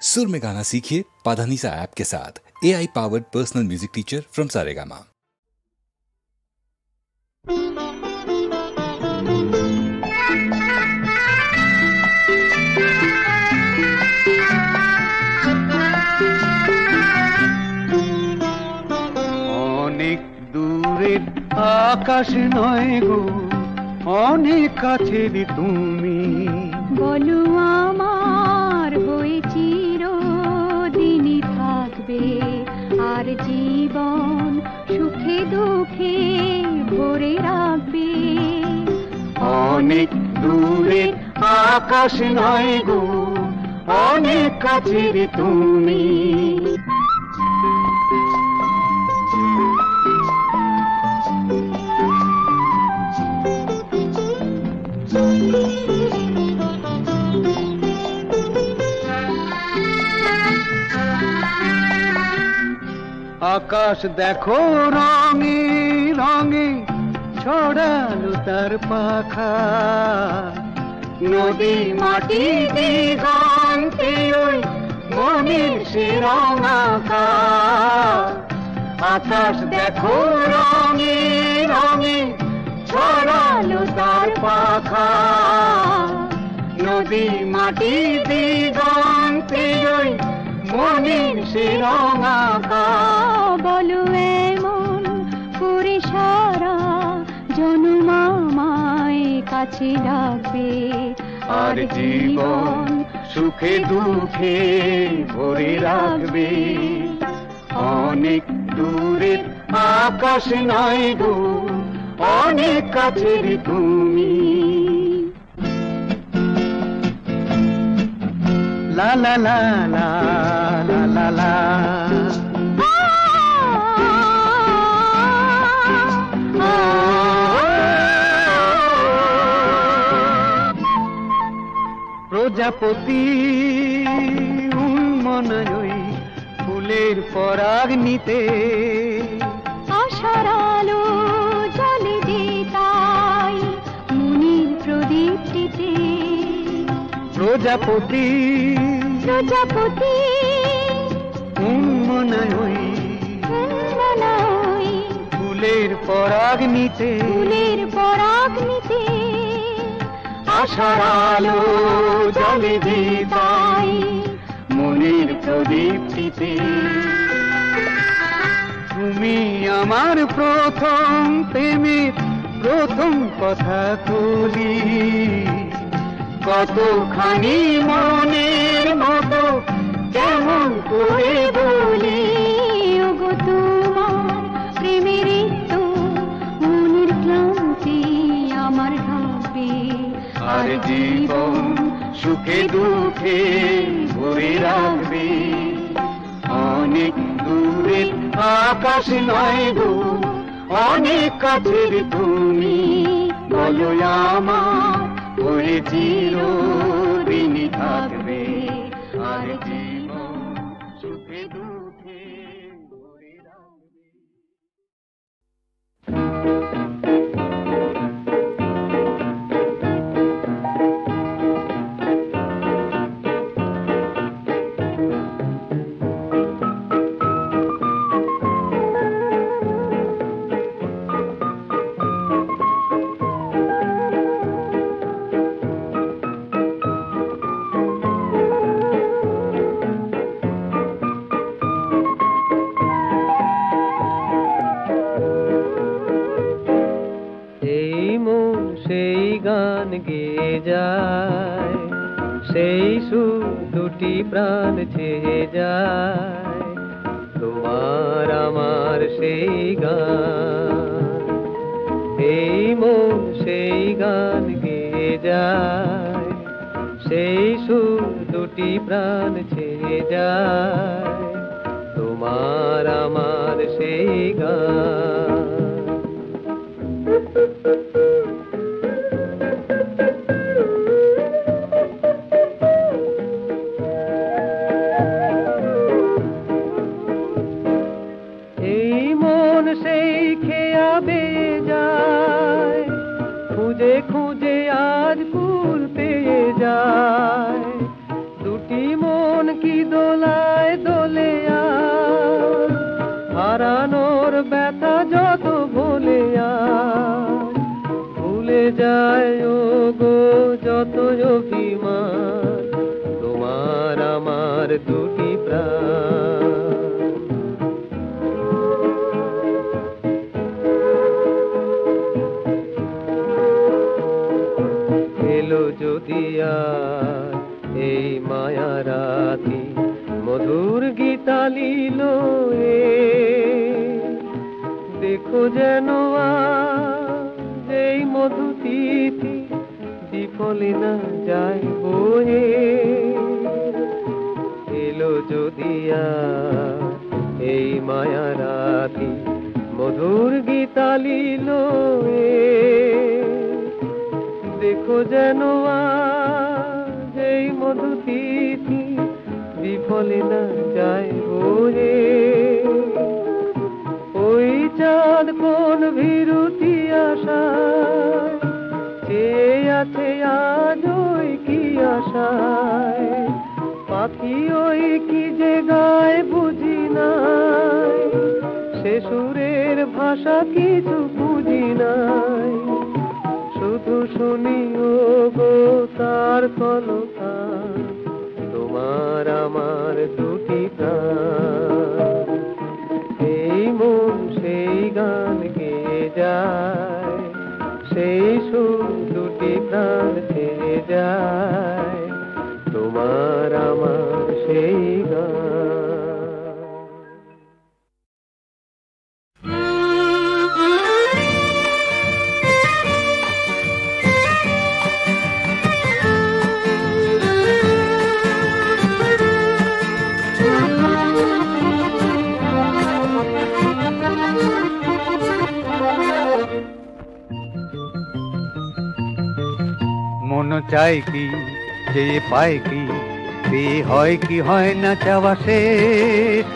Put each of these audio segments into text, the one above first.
सुर में गाना सीखिए पाधानीसा ऐप के साथ। AI powered personal music teacher from Saregama. অনেক দূরের আকাশ নয় গো, অনেক কাছের তুমি। বলো আমার হয়ে চিরদিনই থাকবে, আর জীবন সুখে দুঃখে ভরে রাখবে। অনেক দূরের আকাশ নয় গো, অনেক কাছের তুমি। আকাশ দেখো রঙে রঙে ছড়ালো তার পাখা, নদী মাটি দিগন্তে ওই মনের সে রঙাকা। আকাশ দেখো রঙে রঙে ছড়ালো তার পাখা, নদী মাটি দিগন্তে ওই মনের সে রঙাকা। বলো এমন করে সারা জনম আমায় কাছে রাখবে, আর জীবন সুখে দুঃখে ভরে রাখবে। অনেক দূরের আকাশ নয় গো, অনেক কাছের তুমি। লা লা লা লা লা লা লা। প্রজাপতি উন্মনায় ফুলের পরাগ নিতে, আশার আলো জ্বলে যে তাই মনের প্রদীপটিতে। প্রজাপতি প্রজাপতি উন্মনায় ফুলের পরাগ নিতে, ফুলের পরাগ নিতে। আশার আলো জ্বলে যে তাই মনের প্রদীপটিতে। তুমি আমার প্রথম প্রেমের প্রথম কথা তুলি, কতখানি মনের মতো কেমন করে বলি। ওগো তোমার প্রেমের তো মনের ক্লান্তি আমার ঢাকবে, আর জীবন সুখে দুঃখে ভরে রাখবে। অনেক দূরের আকাশ নয় গো, অনেক কাছের তুমি। বলো আমার হয়ে চিরদিনই থাকবে, আর জীবন সুখে দুঃখে ভরে রাখবে। গান গেয়ে যায়, সেই সুর দুটি প্রাণ ছেয়ে যায়, তোমার আমার সেই গান। এই মন সেই গান গেয়ে যায়, সেই সুর দুটি প্রাণ ছেয়ে যায়, তোমার আমার সেই গান। খুঁজে খুঁজে আজ কুল পেয়ে যায়, দুটি মন কি দোলায় দোলে আয়, হারানোর ব্যথা যত ভুলে আয়, ভুলে যায় ও গো যত অভিমান, তোমার আমার দুটি প্রাণ। এলো যদি আর এই মায়া রাতি, মধুর গীতা লীল দেখো যেন আজ এই মধু তিথি বিফলে না যায় বয়ে। এলো যদি আর এই মায়া রাতি, মধুর গীতা লীল দেখো যেন আজ এই মধু তিথি বিফলে না যায় বয়ে। ওই চাঁদ কোন বিরতি আশায় চেয়ে আছে আজ ওই কি আশায়, পাখি ওই কি যে গায় বুঝি নাই, সে সুরের ভাষা কিছু বুঝি নাই, শুধু শুনি ও গো তার কলতান, তোমার আমার দুটি প্রাণ। এই মন সেই গান গেয়ে যায়, সেই সুর দুটি প্রাণ ছেড়ে যায়, তোমার আমার সেই গান। মন চাই কি যে পায় কি, বিয়ে হয় কি হয় না চাওয়া শেষ,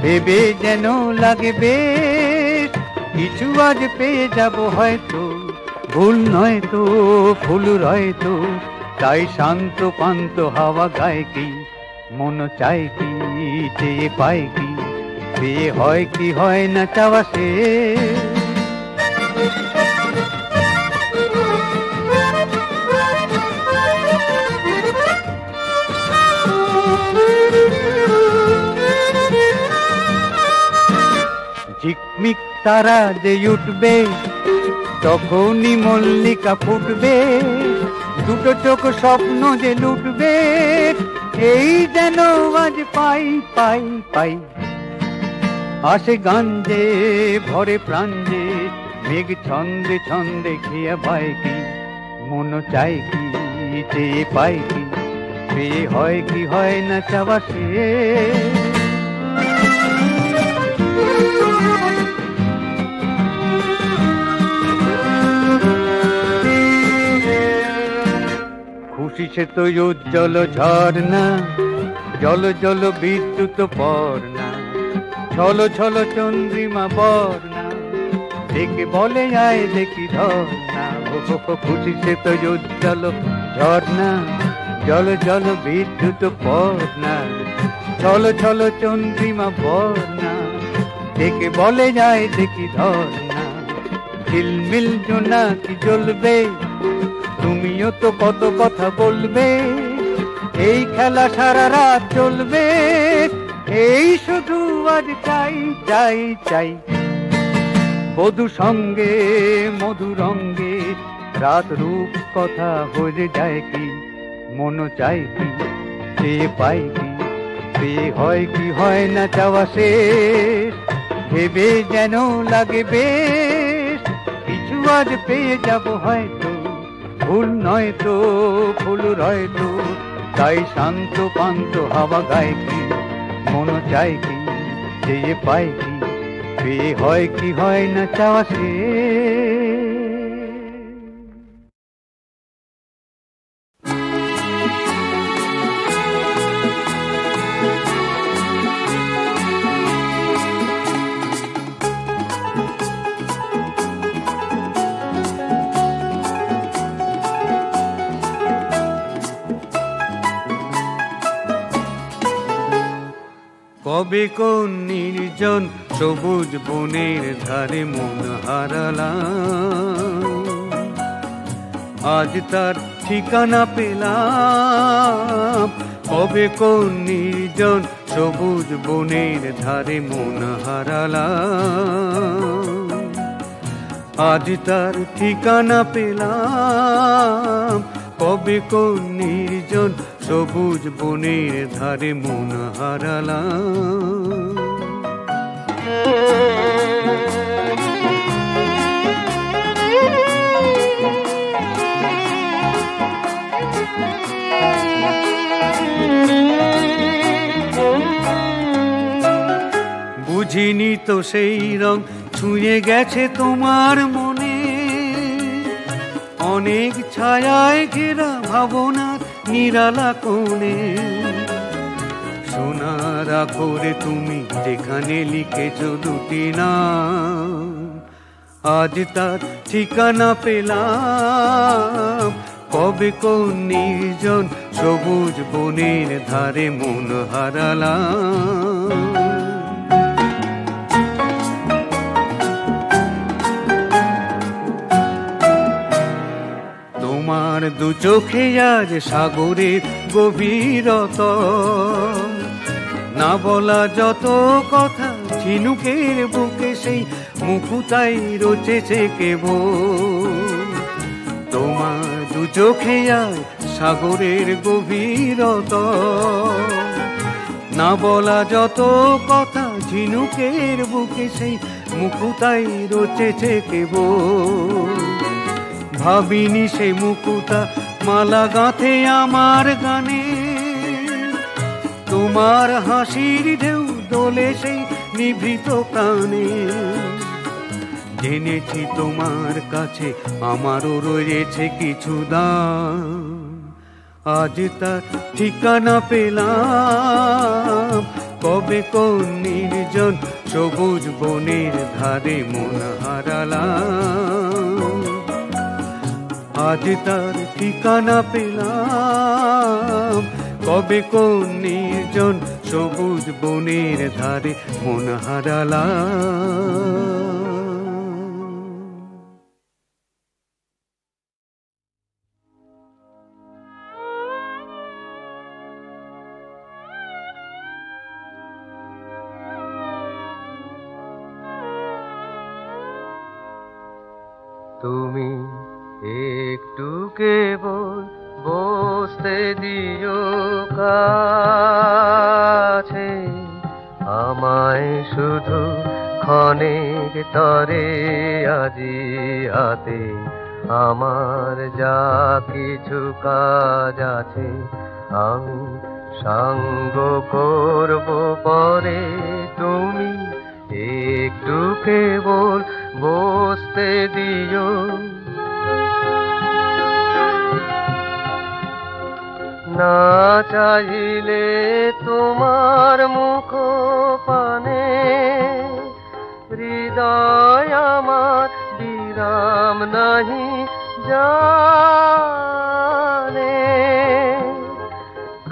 ভেবে যেন লাগে বেশ কিছু আজ পেয়ে যাব হয়তো, ভুল নয় তো ফুল রয় তো, তাই শান্ত পান্ত হাওয়া গায় কি। মন চাই কি যে পায় কি, বিয়ে হয় কি হয় না চাওয়া শেষ। ঝিকমিক তারা যে উঠবে তখনই মল্লিকা ফুটবে, দুটো চোখ স্বপ্ন যে লুটবে, এই যেন আজ পাই পাই পাই। আসে গান যে ভরে প্রাণ যে, মেঘ ছন্দে ছন্দে খেয়া পায় কি। মন চাই কি যে পাই কি, বিয়ে হয় কি হয় না চাওয়া শেষ। খুশি সে তো উজ্জ্বল ঝর্ণা, জল জল বিদ্যুৎ পর্ণা, ছলো ছলো চন্দ্রিমা বর্ণা, দেখে বলে আয় দেখি ধর্ণা। খুশি সে তো উজ্জ্বল ঝর্ণা, জল জল বিদ্যুৎ পর্ণা, ছলো ছলো চন্দ্রিমা বর্ণা, দেখে বলে যায় দেখি ধর্ণা। ঝিলমিল জোনাকি জ্বলবে, তুমিও তো কত কথা বলবে, এই খেলা সারা রাত চলবে, এই শুধু আজ চাই চাই চাই। বধূ সঙ্গে মধু রঙ্গে, রাত রূপ কথা হয়ে যায় কি। মন চাই কি সে পাই কি, সে হয় কি হয় না চাওয়া শেষ, ভেবে যেন লাগে বেশ কিছু আজ পেয়ে যাব হয়তো, ভুল নয় তো ফুল রয় তো, তাই শান্ত পান্ত হাওয়া গায় কি। মন চাই কি যে পাই কি, বিয়ে হয় কি হয় না চাওয়া শেষ। কবে কোন নির্জন সবুজ বনের ধারে মন হারালাম, আজ তার ঠিকানা পেলাম। কবে কোন নির্জন সবুজ বনের ধারে মন হারালাম, আজ তার ঠিকানা পেলাম। কবে কোন নির্জন সবুজ বনের ধারে মন হারালাম। বুঝিনি তো সেই রং ছুঁয়ে গেছে তোমার মনে, অনেক ছায়ায় ঘেরা ভাবনার নিরালা কোণে। সোনার আখরে তুমি যেখানে লিখেছ দুটি নাম, আজ তার ঠিকানা পেলাম। কবে কোন নির্জন সবুজ বনের ধারে মন হারালাম। তোমার দু চোখে আজ সাগরের গভীরতা, না বলা যত কথা ঝিনুকের বুকে সেই মুকুতাই রচেছে কেবল। তোমার দু চোখে আজ সাগরের গভীরতা, না বলা যত কথা ঝিনুকের বুকে সেই মুকুতাই রচেছে কেবল। ভাবিনি সে মুকুতা মালা গাঁথে আমার গানে, তোমার হাসির ঢেউ দোলে সেই নিভৃত প্রাণে। জেনেছি তোমার কাছে আমারও রয়েছে কিছু দাম, আজ তার ঠিকানা পেলাম। কবে কোন নির্জন সবুজ বনের ধারে মন হারালাম, আজ তার ঠিকানা পেলাম। কবে কোন নির্জন সবুজ বনের ধারে মন হারালাম। তুমি একটু কেবল বসতে দিও কাছে, আমায় শুধু ক্ষণেক তরে আজি হাতে। আমার যা কিছু কাজ আছে আমি সঙ্গ করব পরে, তুমি একটু কেবল বসতে দিও। না চাইলে তোমার মুখ পানে, হৃদয় আমার বিরাম নাহি জানে।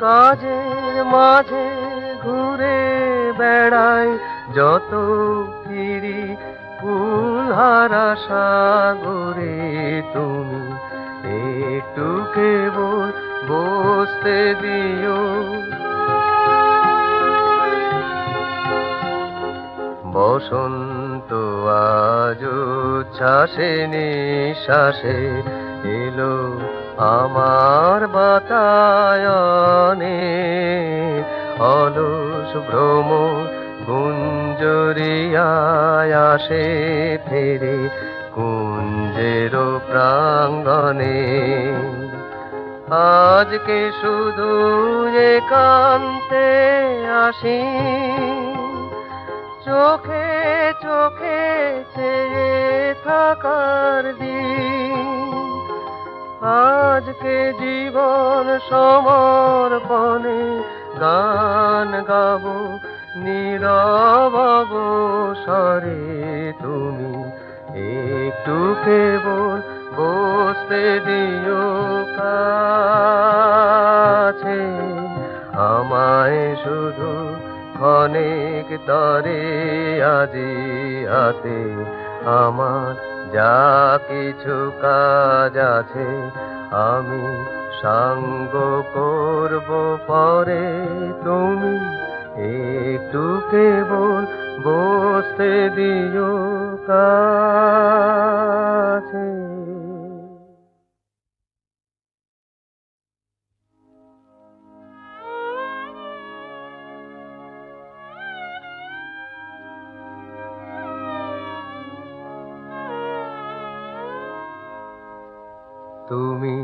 কাজের মাঝে ঘুরে বেড়াই যত ফিরি কুলহারা সাগরে, তুমি একটু কেবল বসতে দিও। বসন্ত আজ উচ্ছ্বাসে নিঃশ্বাসে এলো আমার বাতায়নে। অলস ভ্রমর গুঞ্জরিয়ায় আসে ফেরে কুঞ্জের প্রাঙ্গণে। আজকে শুধু একান্তে আসি, চোখে চোখে চেয়ে থাকার দিন। আজকে জীবন সমর্পণে গান গাবো নীরব অবসরে, তুমি একটু কেবল বসতে দিও কাছে, আমায় শুধু ক্ষণিক তরে আজি হাতে আমার যা কিছু কাজ আছে আমি সঙ্গ করব পরে তুমি একটু কেবল বসতে দিও কাছে। তুমি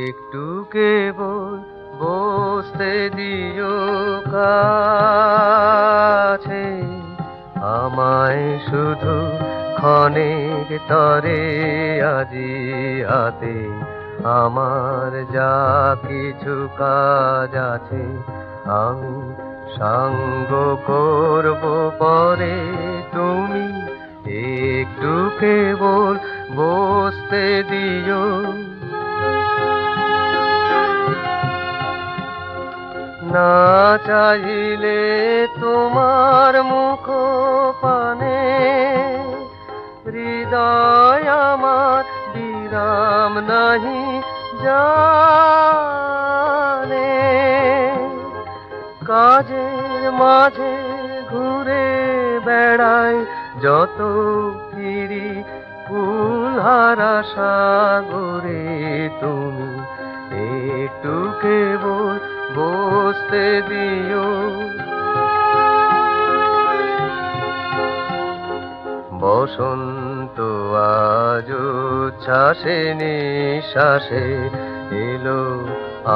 একটু কেবল বসতে দিও কাছে আমায় শুধু ক্ষণিক তরে আজি হাতে আমার যা কিছু কাজ আছে আমি সঙ্গ করব পরে তুমি একটু কেবল বসতে দিও। না চাইলে তোমার মুখ পানে হৃদয় আমার বিরাম নাহি জানে কাজের মাঝে ঘুরে বেড়াই যত ফিরি ফুলহারা সাগরে তুমি একটু কেবল বসতে দিও। বসন্ত আজ উচ্ছ্বাসে নিঃশ্বাসে এলো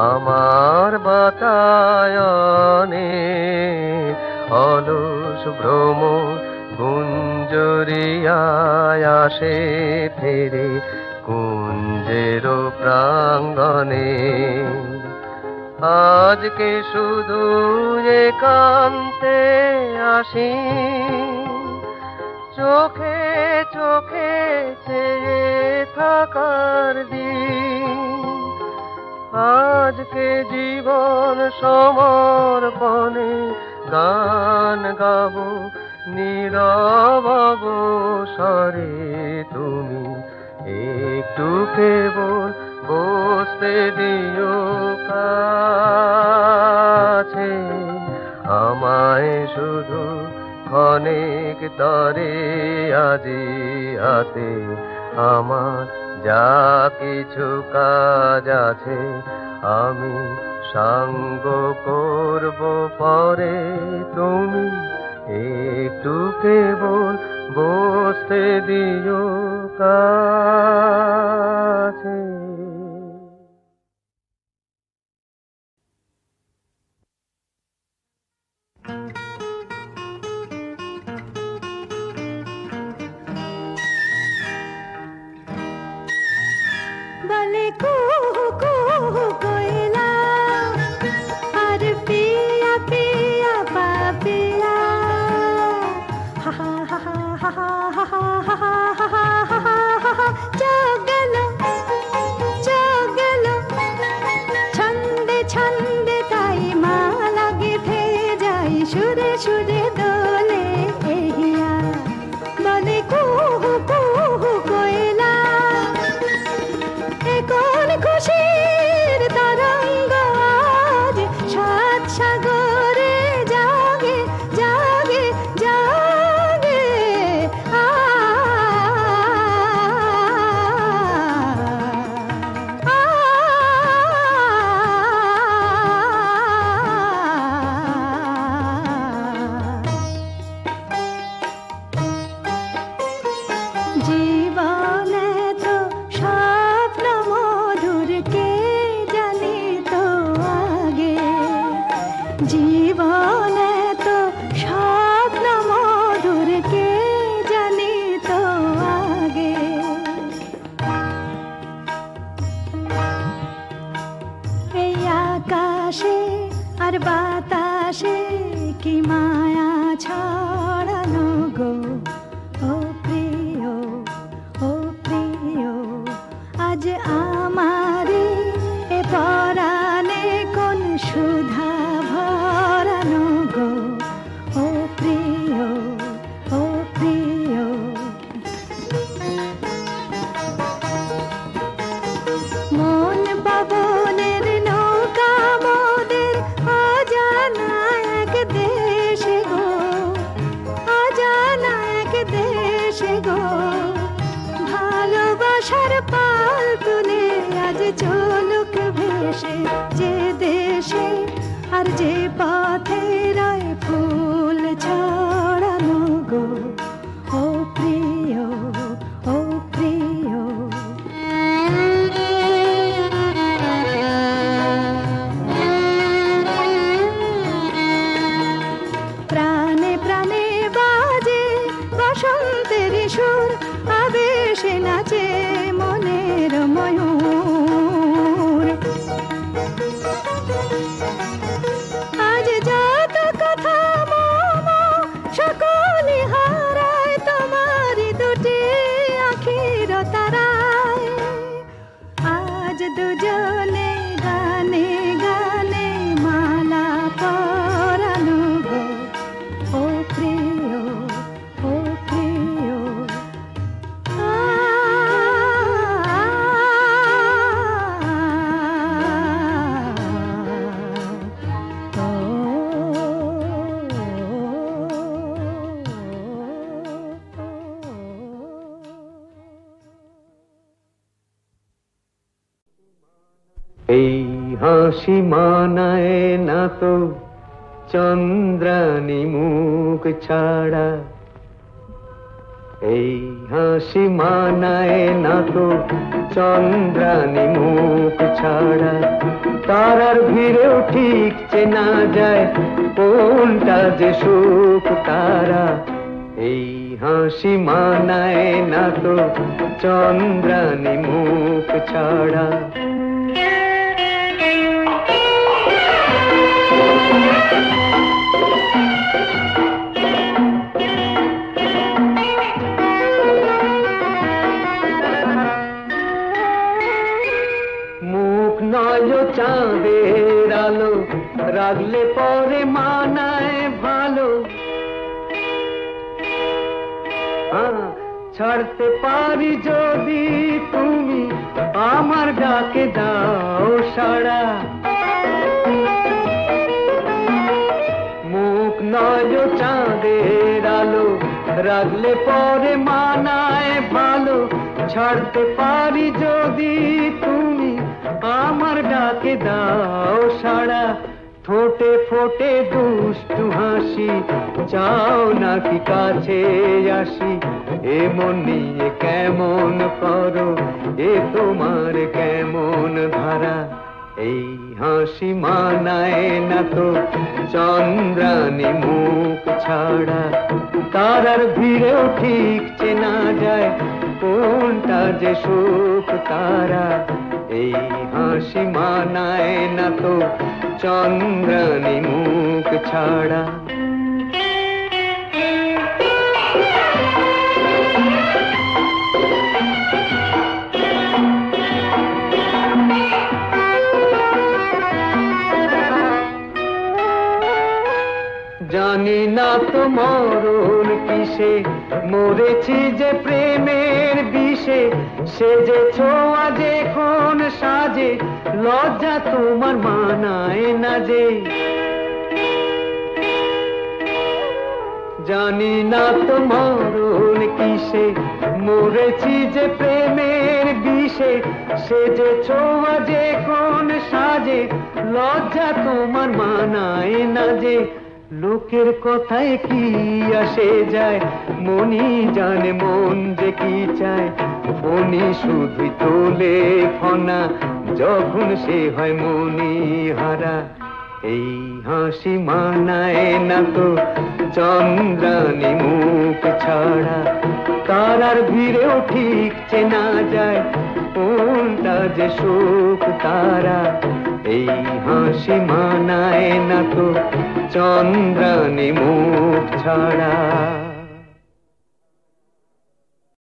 আমার বাতায়নে অলস ভ্রমর গুঞ্জরিয়ায় আসে ফেরে কুঞ্জের প্রাঙ্গণে আজকে শুধু একান্তে আসি চোখে চোখে চেয়ে থাকার দিন আজকে জীবন সমর্পণে গান গাবো নীরব অবসরে তুমি একটু কেবল বসতে দিও কাছে আমায় শুধু ক্ষণিক তরে আজি হাতে আমার যা কিছু কাজ আছে আমি সঙ্গ করব পরে তুমি একটু কেবল বসতে দিও কাছে। বলে কুহু কুহু কোয়লা আর পিয়া পিয়া পাপিয়া হা হা হা হা হা হা হা হা হা হা হা চগল ছন্দে ছন্দে তাই মা লাগে থে যাই সুরে সুরে দোলে এহিয়া বলে কুহু কুহু কোয়লা কোন খুশির তরঙ্গ আজ সাত সাগরে জাগে জাগে জাগে জীবনে তো স্বপ্ন মধুর কে জানি তো আগে জীবনে তো স্বপ্ন মধুর কে জানি তো আগে এই আকাশে আর বাতাসে কি মায়া ছড়ানো গো ও প্রিয় ও প্রিয় আজ আমারে এ পরাণে কোন সুধা ভরানো গো হাসি মানায় না তো চন্দ্রানী মুখ ছাড়া, এই হাসি মানায় না তো চন্দ্রানী মুখ ছাড়া। তারার ভিড়েও ঠিক চেনা যায় কোনটা যে সুখ তারা, এই হাসি মানায় না তো চন্দ্রানী মুখ ছাড়া। মুখ নয় চাঁদের আলো, রাগলে পরে মানায় ভালো। ছাড়তে পারি যদি তুমি আমার ডাকে দাও সাড়া। মুখ নয় চাঁদের আলো, রাগলে পরে মানায় ভালো। ছাড়তে পারি যদি তুমি আমার ডাকে দাও সাড়া। ঠোঁটে ফোটে দুষ্টু হাসি, চাও নাকি কাছে আসি? এমন নিয়ে কেমন করো, এ তোমার কেমন ধারা? এই হাসি মানায় না তো চন্দ্রানী মুখ ছাড়া। তারার ভিড়েও ঠিক চেনা যায় কোনটা যে সুখ তারা, এই হাসি মানায় না তো চন্দ্রানী মুখ ছাড়া। জানি না তো মরণ কিসে, মরেছি যে প্রেমের বিষে। সে যে ছোঁয়া যে কোন সাজে, লজ্জা তোমার মানায় না যে। জানি না তো মরণ কিসে, মরেছি যে প্রেমের বিষে। সে যে ছোঁয়া যে কোন সাজে, লজ্জা তোমার মানায় না যে। লোকের কথায় কি আসে যায়, মনি জানে মন যে কি চায়। মনি শুধুই তোলে ফনা, যখন সে হয় মনি হারা। এই হাসি মানায় না তো চন্দ্রানী মুখ ছাড়া। তারার ভিড়েও ঠিক চেনা যায় কোনটা যে সুখ তারা, এই হাসি মানায় না তো চন্দ্রানী মুখ ছাড়া।